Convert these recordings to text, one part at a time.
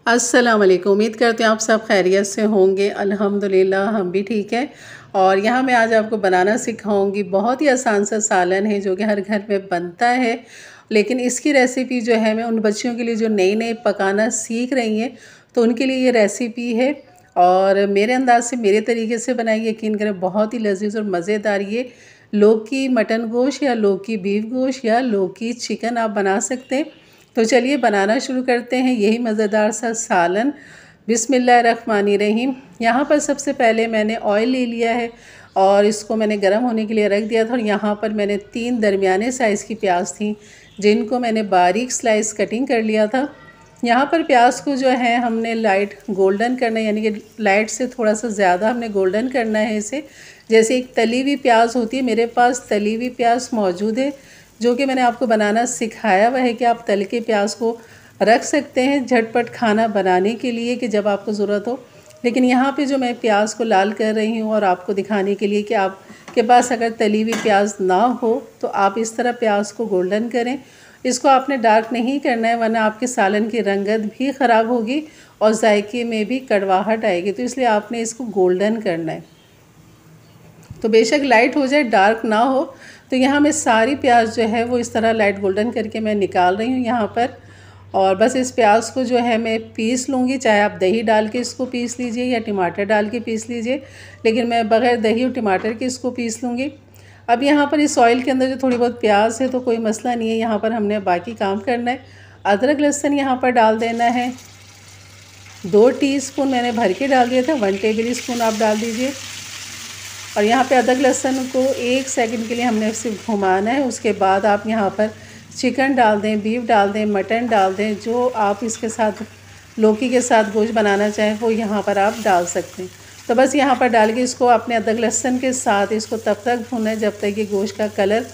अस्सलाम वालेकुम। उम्मीद करते हैं आप सब खैरियत से होंगे। अल्हम्दुलिल्लाह हम भी ठीक हैं। और यहाँ मैं आज आपको बनाना सिखाऊंगी। बहुत ही आसान सा सालन है जो कि हर घर में बनता है, लेकिन इसकी रेसिपी जो है मैं उन बच्चियों के लिए जो नई नई पकाना सीख रही हैं तो उनके लिए ये रेसिपी है। और मेरे अंदाज से मेरे तरीके से बनाई, यकीन करें बहुत ही लजीज और मज़ेदार। ये लौकी मटन गोश्त या लौकी बीफ गोश्त या लौकी चिकन आप बना सकते हैं। तो चलिए बनाना शुरू करते हैं यही मज़ेदार सा सालन। बिस्मिल्लाहिर्रहमानिर्रहीम। यहाँ पर सबसे पहले मैंने ऑयल ले लिया है और इसको मैंने गर्म होने के लिए रख दिया था। और यहाँ पर मैंने 3 दरमियाने साइज़ की प्याज थी जिनको मैंने बारीक स्लाइस कटिंग कर लिया था। यहाँ पर प्याज को जो है हमने लाइट गोल्डन करना है, यानी कि लाइट से थोड़ा सा ज़्यादा हमने गोल्डन करना है इसे। जैसे एक तली हुई प्याज होती है, मेरे पास तली हुई प्याज मौजूद है जो कि मैंने आपको बनाना सिखाया हुआ है कि आप तल के प्याज को रख सकते हैं झटपट खाना बनाने के लिए कि जब आपको ज़रूरत हो। लेकिन यहाँ पे जो मैं प्याज को लाल कर रही हूँ और आपको दिखाने के लिए कि आपके पास अगर तली हुई प्याज ना हो तो आप इस तरह प्याज को गोल्डन करें। इसको आपने डार्क नहीं करना है वरना आपके सालन की रंगत भी ख़राब होगी और जायके में भी कड़वाहट आएगी, तो इसलिए आपने इसको गोल्डन करना है। तो बेशक लाइट हो जाए, डार्क ना हो। तो यहाँ मैं सारी प्याज जो है वो इस तरह लाइट गोल्डन करके मैं निकाल रही हूँ यहाँ पर। और बस इस प्याज को जो है मैं पीस लूँगी, चाहे आप दही डाल के इसको पीस लीजिए या टमाटर डाल के पीस लीजिए, लेकिन मैं बग़ैर दही और टमाटर के इसको पीस लूँगी। अब यहाँ पर इस ऑयल के अंदर जो थोड़ी बहुत प्याज है तो कोई मसला नहीं है, यहाँ पर हमने बाकी काम करना है। अदरक लहसुन यहाँ पर डाल देना है। 2 टीस्पून मैंने भर के डाल दिया था, 1 टेबल स्पून आप डाल दीजिए। और यहाँ पे अदरक लहसुन को 1 सेकंड के लिए हमने सिर्फ घुमाना है। उसके बाद आप यहाँ पर चिकन डाल दें, बीफ डाल दें, मटन डाल दें, जो आप इसके साथ लौकी के साथ गोश्त बनाना चाहें वो यहाँ पर आप डाल सकते हैं। तो बस यहाँ पर डाल के इसको अपने अदरक लहसुन के साथ इसको तब तक भूनना है जब तक ये गोश्त का कलर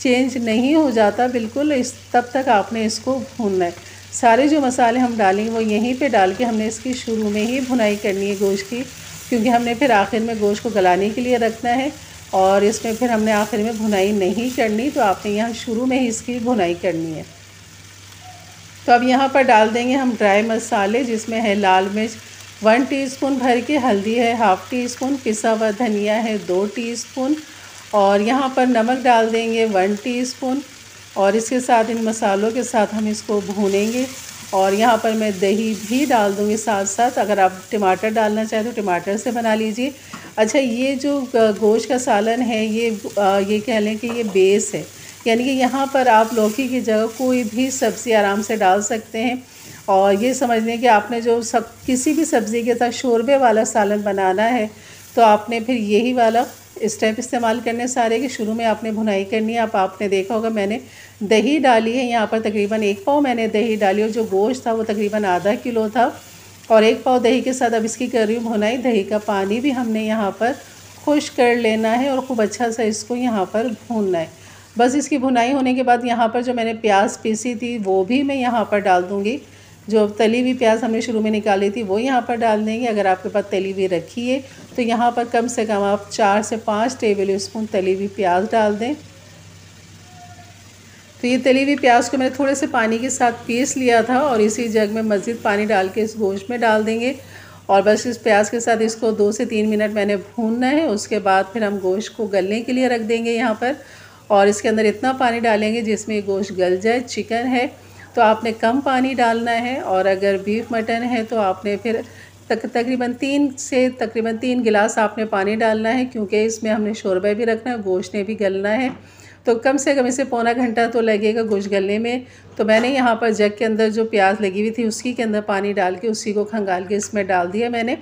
चेंज नहीं हो जाता बिल्कुल, इस तब तक आपने इसको भूनना है। सारे जो मसाले हम डालेंगे वो यहीं पे डाल के हमने इसकी शुरू में ही भुनाई करनी है गोश्त की, क्योंकि हमने फिर आखिर में गोश्त को गलाने के लिए रखना है और इसमें फिर हमने आखिर में भुनाई नहीं करनी। तो आपने यहाँ शुरू में ही इसकी भुनाई करनी है। तो अब यहाँ पर डाल देंगे हम ड्राई मसाले, जिसमें है लाल मिर्च 1 टीस्पून भर के, हल्दी है 1/2 टीस्पून, पिसा हुआ धनिया है 2 टीस्पून और यहाँ पर नमक डाल देंगे 1 टीस्पून। और इसके साथ इन मसालों के साथ हम इसको भूनेंगे। और यहाँ पर मैं दही भी डाल दूँगी साथ साथ। अगर आप टमाटर डालना चाहें तो टमाटर से बना लीजिए। अच्छा, ये जो गोश्त का सालन है ये कह लें कि ये बेस है, यानी कि यहाँ पर आप लौकी की जगह कोई भी सब्ज़ी आराम से डाल सकते हैं। और ये समझ लें कि आपने जो किसी भी सब्ज़ी के साथ शोरबे वाला सालन बनाना है तो आपने फिर यही वाला स्टेप इस्तेमाल करने सारे कि शुरू में आपने भुनाई करनी है। अब आपने देखा होगा मैंने दही डाली है, यहाँ पर तकरीबन 1 पाव मैंने दही डाली और जो गोश्त था वो तकरीबन आधा किलो था। और 1 पाव दही के साथ अब इसकी कर रही हूँ भुनाई। दही का पानी भी हमने यहाँ पर खुश कर लेना है और खूब अच्छा सा इसको यहाँ पर भूनना है। बस इसकी भुनाई होने के बाद यहाँ पर जो मैंने प्याज पीसी थी वो भी मैं यहाँ पर डाल दूँगी। जो तली हुई प्याज हमने शुरू में निकाली थी वो यहाँ पर डाल देंगे। अगर आपके पास तली हुई रखी है तो यहाँ पर कम से कम आप 4 से 5 टेबल स्पून तली हुई प्याज डाल दें। तो ये तली हुई प्याज को मैंने थोड़े से पानी के साथ पीस लिया था और इसी जग में मज़ीद पानी डाल के इस गोश्त में डाल देंगे। और बस इस प्याज के साथ इसको 2 से 3 मिनट मैंने भूनना है। उसके बाद फिर हम गोश्त को गलने के लिए रख देंगे यहाँ पर। और इसके अंदर इतना पानी डालेंगे जिसमें गोश्त गल जाए। चिकन है तो आपने कम पानी डालना है और अगर बीफ मटन है तो आपने फिर तकरीबन 3 गिलास आपने पानी डालना है, क्योंकि इसमें हमने शोरबा भी रखना है, गोश्त ने भी गलना है। तो कम से कम इसे पौना घंटा तो लगेगा गोश्त गलने में। तो मैंने यहाँ पर जग के अंदर जो प्याज लगी हुई थी उसी के अंदर पानी डाल के उसी को खंगाल के इसमें डाल दिया मैंने।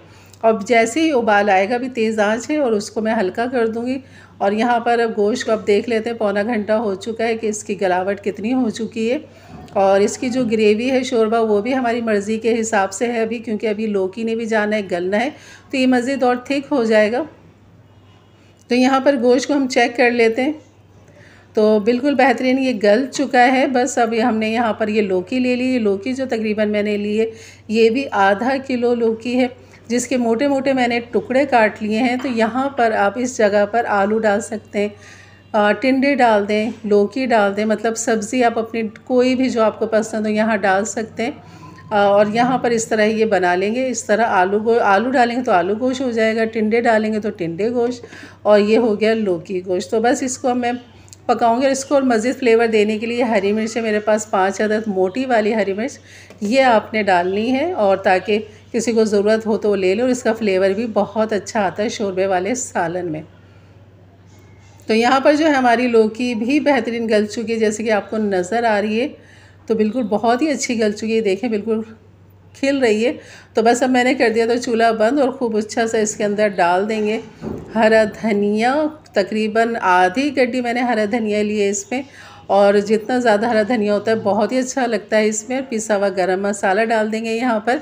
और जैसे ही उबाल आएगा भी तेज़ आंच है और उसको मैं हल्का कर दूँगी। और यहाँ पर अब गोश्त को अब देख लेते हैं, पौना घंटा हो चुका है कि इसकी गलावट कितनी हो चुकी है। और इसकी जो ग्रेवी है शोरबा वो भी हमारी मर्ज़ी के हिसाब से है अभी, क्योंकि अभी लौकी ने भी जाना है, गलना है, तो ये मज़ीद और थिक हो जाएगा। तो यहाँ पर गोश्त को हम चेक कर लेते हैं। तो बिल्कुल बेहतरीन ये गल चुका है। बस अब हमने यहाँ पर ये लौकी ले ली। ये लौकी जो तकरीबन मैंने ली है ये भी आधा किलो लौकी है, जिसके मोटे मोटे मैंने टुकड़े काट लिए हैं। तो यहाँ पर आप इस जगह पर आलू डाल सकते हैं, टिंडे डाल दें, लौकी डाल दें, मतलब सब्ज़ी आप अपनी कोई भी जो आपको पसंद हो यहाँ डाल सकते हैं। और यहाँ पर इस तरह ये बना लेंगे। इस तरह आलू डालेंगे तो आलू गोश्त हो जाएगा, टिंडे डालेंगे तो टिंडे गोश्त, और ये हो गया लौकी गोश्त। तो बस इसको मैं पकाऊंगी। और इसको और मज़ीद फ्लेवर देने के लिए हरी मिर्च है मेरे पास 5 अदद मोटी वाली हरी मिर्च, ये आपने डालनी है, और ताकि किसी को ज़रूरत हो तो वो ले लो। और इसका फ्लेवर भी बहुत अच्छा आता है शोरबे वाले सालन में। तो यहाँ पर जो है हमारी लौकी भी बेहतरीन गल चुकी है, जैसे कि आपको नज़र आ रही है। तो बिल्कुल बहुत ही अच्छी गल चुकी है, देखें बिल्कुल खिल रही है। तो बस अब मैंने कर दिया तो चूल्हा बंद, और खूब अच्छा सा इसके अंदर डाल देंगे हरा धनिया। तकरीबन आधी गड्डी मैंने हरा धनिया लिए इसमें, और जितना ज़्यादा हरा धनिया होता है बहुत ही अच्छा लगता है इसमें। पिसा हुआ गरम मसाला डाल देंगे यहाँ पर।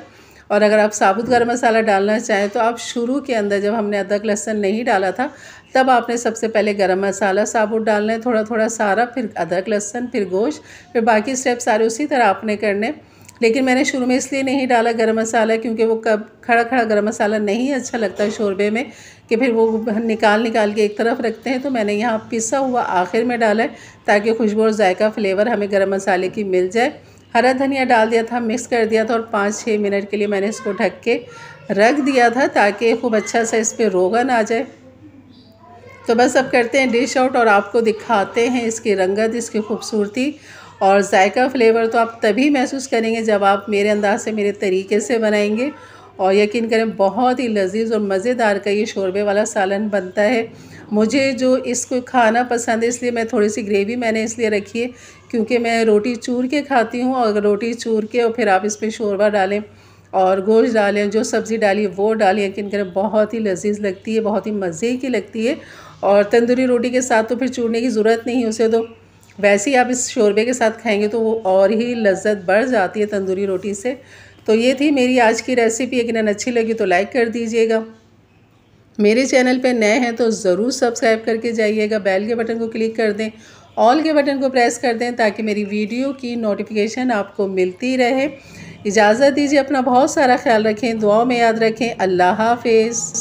और अगर आप साबुत गरम मसाला डालना चाहें तो आप शुरू के अंदर जब हमने अदरक लहसुन नहीं डाला था तब आपने सबसे पहले गरम मसाला साबुत डालना है, थोड़ा थोड़ा सारा, फिर अदरक लहसुन, फिर गोश्त, फिर बाकी स्टेप सारे उसी तरह आपने करने। लेकिन मैंने शुरू में इसलिए नहीं डाला गरम मसाला क्योंकि वो कब खड़ा खड़ा गरम मसाला नहीं अच्छा लगता शोरबे में, कि फिर वो निकाल के एक तरफ रखते हैं। तो मैंने यहाँ पिसा हुआ आखिर में डाला है ताकि खुशबू और जायका फ्लेवर हमें गरम मसाले की मिल जाए। हरा धनिया डाल दिया था, मिक्स कर दिया था, और 5-6 मिनट के लिए मैंने इसको ढक के रख दिया था ताकि खूब अच्छा सा इस पर रोगन आ जाए। तो बस अब करते हैं डिश आउट, और आपको दिखाते हैं इसकी रंगत, इसकी खूबसूरती और जायका फ्लेवर तो आप तभी महसूस करेंगे जब आप मेरे अंदाज से, मेरे तरीके से बनाएंगे। और यकीन करें बहुत ही लजीज और मज़ेदार का ये शोरबे वाला सालन बनता है। मुझे जो इसको खाना पसंद है इसलिए मैं थोड़ी सी ग्रेवी मैंने इसलिए रखी है क्योंकि मैं रोटी चूर के खाती हूँ, और रोटी चूर के और फिर आप इस पर शोरबा डालें और गोश्त डालें, जो सब्ज़ी डाली वो डालें, यकीन करें बहुत ही लजीज लगती है, बहुत ही मज़े की लगती है। और तंदूरी रोटी के साथ तो फिर चूरने की ज़रूरत नहीं है उसे, तो वैसे ही आप इस शोरबे के साथ खाएंगे तो वो और ही लज्जत बढ़ जाती है तंदूरी रोटी से। तो ये थी मेरी आज की रेसिपी। यकीनन अच्छी लगी तो लाइक कर दीजिएगा। मेरे चैनल पे नए हैं तो ज़रूर सब्सक्राइब करके जाइएगा। बेल के बटन को क्लिक कर दें, ऑल के बटन को प्रेस कर दें ताकि मेरी वीडियो की नोटिफिकेशन आपको मिलती रहे। इजाज़त दीजिए, अपना बहुत सारा ख्याल रखें, दुआओं में याद रखें। अल्लाह हाफ़िज़।